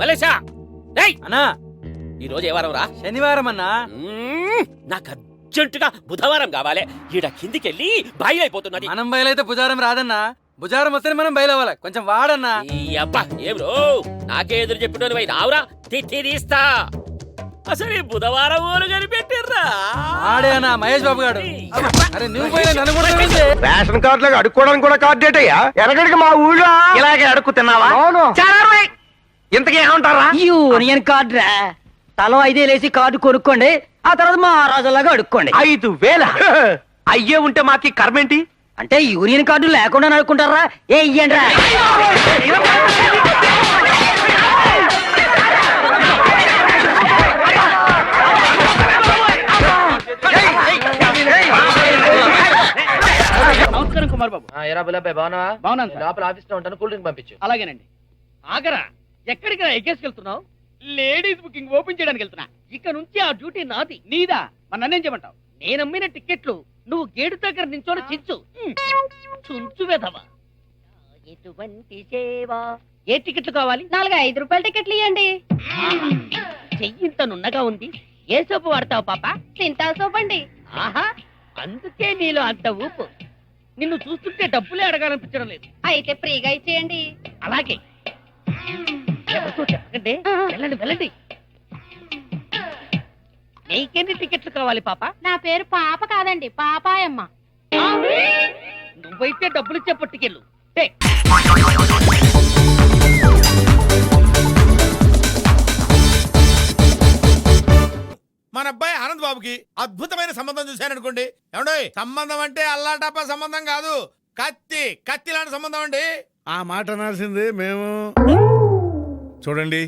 మలేషా అన్నా ఈ రోజు ఏ వారం రా? శనివారం అన్నా. నాకు అర్జెంటుగా బుధవారం కావాలి. ఈడ కిందికెళ్ళి బయలైపోతున్నది. మనం బయలైతే భుజారం రాదన్నా. భుజారం వస్తేనే మనం బయలవ్వాలి. కొంచెం వాడన్నా. ఈ అబ్బా ఏం రో నాకే ఎదురు చెప్పినోని పోయి రావురా తీస్తా. అసలు ఈ బుధవారం ఊరు కనిపెట్టిర్రా. ఆడే అన్నా మహేష్ బాబు గారు. అరే నువ్వు పోయినా నన్ను కూడా రేషన్ కార్డులకు అడుక్కోవడానికి కూడా కార్డు డేటయ్యా. ఎనగడికి మా ఊళ్ళో ఇలాగే అడుక్కు తిన్నావా? ఇంతకీ ఏమంటారా? యూనియన్ కార్డు రా. తలో 5,000 కార్డు కొనుక్కోండి. ఆ తర్వాత మహారాజులాగా అడుక్కోండి. 5,000 అయ్యే ఉంటే మాకి కర్మేంటి? అంటే యూనియన్ కార్డు లేకుండా అనుకుంటారా? ఏ ఇయ్యండి రా. నమస్కారం కుమార్ బాబు. ఎరా బుల్లబ్బాయి బాగున్నావా? బాగున్నాను సార్. లోపల ఆఫీస్ లో ఉంటాను, కూల్ డ్రింక్ పంపించు. అలాగేనండి. ఆగరా, ఎక్కడికి రా ఎక్కేసుకెళ్తున్నావు? లేడీస్ బుకింగ్ ఓపెన్ చేయడానికి వెళ్తున్నా. ఇక నుంచి ఆ డ్యూటీ నాది. నీదా? మరి నన్నేం చేయమంటావు? నేను అమ్మిన టికెట్లు నువ్వు గేటు దగ్గర నించోని చించు. చుంచు వెధవా. ఎటువంటి సేవ? ఏ టికెట్లు కావాలి? 4-5 రూపాయల టికెట్లు ఇవ్వండి. చెయ్యింత నున్నగా ఉంది. ఏ సోపు వాడతావు పాప? సింతాల్ సోప్ అండి. ఆహా, అందుకే నీలో అంత ఊపు. నిన్ను చూస్తుంటే డబ్బులే అడగాలనిపించడం లేదు. అయితే ఫ్రీగా ఇచ్చేయండి. అలాగే. ఎవరితో చెప్పకండి. వెళ్ళండి వెళ్ళండి. నీకెన్ని టికెట్లు కావాలి పాప? నా పేరు పాప కాదండి, పాపాయమ్మ. నువ్వైతే డబ్బులు ఇచ్చే పట్టుకెళ్ళు. మన అబ్బాయి ఆనంద్ బాబుకి అద్భుతమైన సంబంధం చూశాననుకోండి. ఏమండో సంబంధం అంటే అల్లాటప్ప సంబంధం కాదు, కత్తి లాంటి సంబంధం అండి. ఆ మాట అనాల్సిందే మేము. చూడండి,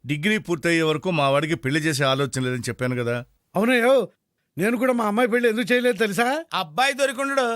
డిగ్రీ పూర్తయ్యే వరకు మా వాడికి పెళ్లి చేసే ఆలోచన లేదని చెప్పాను కదా. అవునయ్యో, నేను కూడా మా అమ్మాయి పెళ్లి ఎందుకు చేయలేదు తెలుసా? అబ్బాయి దొరికిండు.